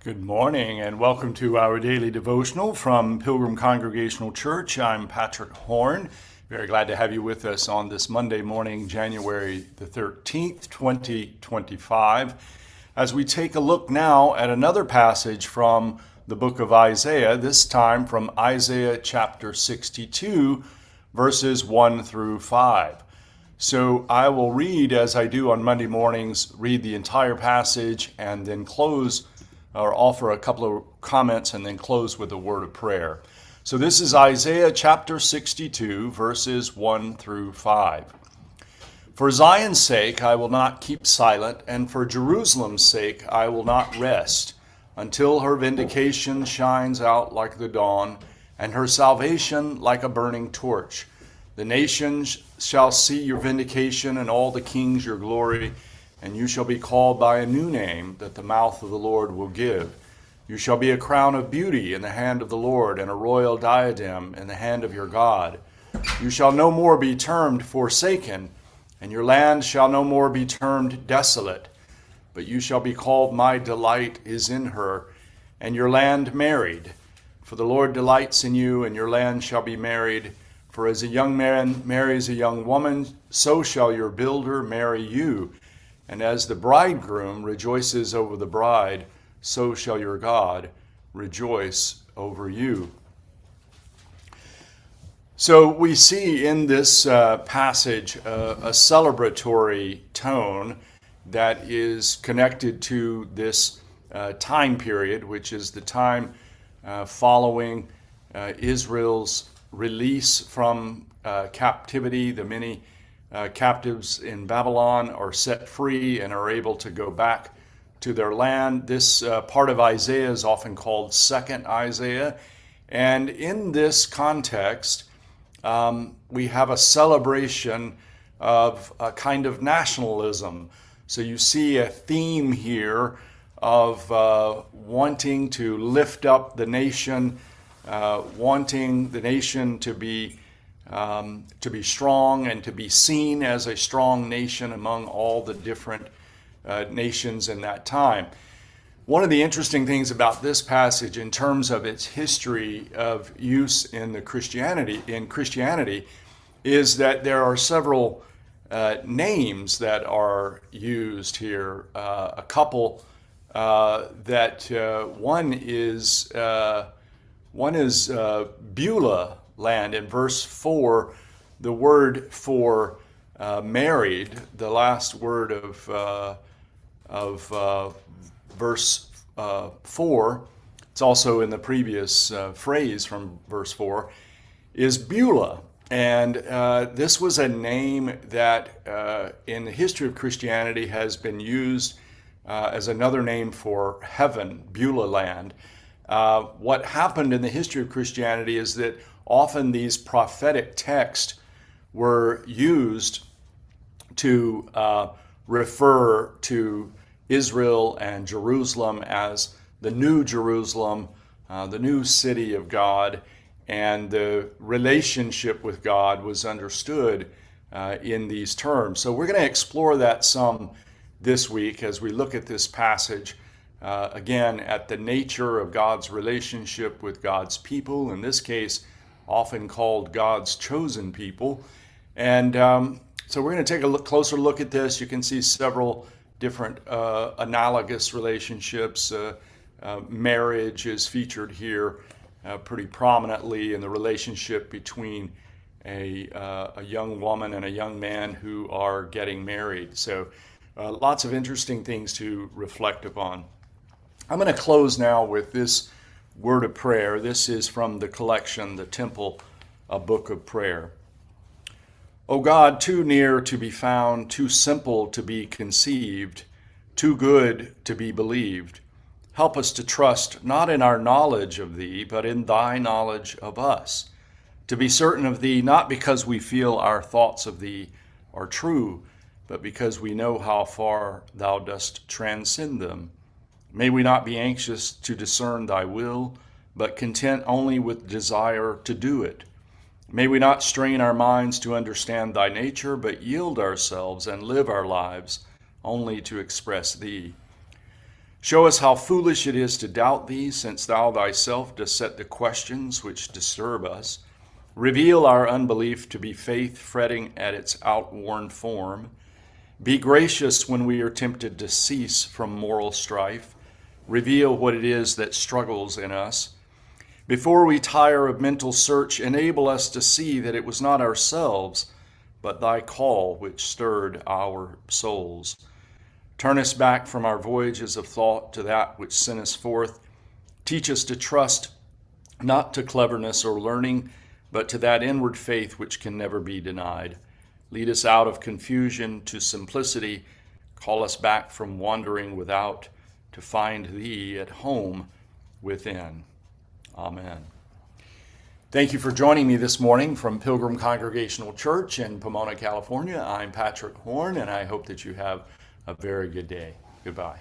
Good morning and welcome to our daily devotional from Pilgrim Congregational Church. I'm Patrick Horn. Very glad to have you with us on this Monday morning, January the 13th, 2025, as we take a look now at another passage from the book of Isaiah, this time from Isaiah chapter 62, verses 1 through 5. So I will read, as I do on Monday mornings, read the entire passage and then close or offer a couple of comments and then close with a word of prayer. So this is Isaiah chapter 62, verses 1 through 5. For Zion's sake I will not keep silent, and for Jerusalem's sake I will not rest, until her vindication shines out like the dawn, and her salvation like a burning torch. The nations shall see your vindication, and all the kings your glory, and you shall be called by a new name that the mouth of the Lord will give. You shall be a crown of beauty in the hand of the Lord, and a royal diadem in the hand of your God. You shall no more be termed forsaken, and your land shall no more be termed desolate. But you shall be called, my delight is in her, and your land married. For the Lord delights in you, and your land shall be married. For as a young man marries a young woman, so shall your builder marry you. And as the bridegroom rejoices over the bride, so shall your God rejoice over you. So we see in this passage a celebratory tone that is connected to this time period, which is the time following Israel's release from captivity. The many captives in Babylon are set free and are able to go back to their land. This part of Isaiah is often called Second Isaiah. And in this context, we have a celebration of a kind of nationalism. So you see a theme here of wanting to lift up the nation, wanting the nation to be strong and to be seen as a strong nation among all the different nations in that time. One of the interesting things about this passage in terms of its history of use in Christianity is that there are several names that are used here. A couple one is Beulah land. In verse 4, the word for married, the last word of verse 4, it's also in the previous phrase from verse 4, is Beulah. And this was a name that in the history of Christianity has been used as another name for heaven, Beulah land. What happened in the history of Christianity is that often these prophetic texts were used to refer to Israel and Jerusalem as the new Jerusalem, the new city of God, and the relationship with God was understood in these terms. So we're going to explore that some this week as we look at this passage, again, at the nature of God's relationship with God's people, in this case, often called God's chosen people. And so we're going to take a closer look at this. You can see several different analogous relationships. Marriage is featured here pretty prominently in the relationship between a young woman and a young man who are getting married. So lots of interesting things to reflect upon. I'm going to close now with this word of prayer. This is from the collection, The Temple, a Book of Prayer. O God, too near to be found, too simple to be conceived, too good to be believed, help us to trust not in our knowledge of Thee, but in Thy knowledge of us, to be certain of Thee not because we feel our thoughts of Thee are true, but because we know how far Thou dost transcend them. May we not be anxious to discern Thy will, but content only with desire to do it. May we not strain our minds to understand Thy nature, but yield ourselves and live our lives only to express Thee. Show us how foolish it is to doubt thee, since thou thyself dost set the questions which disturb us. Reveal our unbelief to be faith fretting at its outworn form. Be gracious when we are tempted to cease from moral strife. Reveal what it is that struggles in us. Before we tire of mental search, enable us to see that it was not ourselves, but thy call which stirred our souls. Turn us back from our voyages of thought to that which sent us forth. Teach us to trust not to cleverness or learning, but to that inward faith which can never be denied. Lead us out of confusion to simplicity. Call us back from wandering without to find thee at home within. Amen. Thank you for joining me this morning from Pilgrim Congregational Church in Pomona, California. I'm Patrick Horn, and I hope that you have a very good day. Goodbye.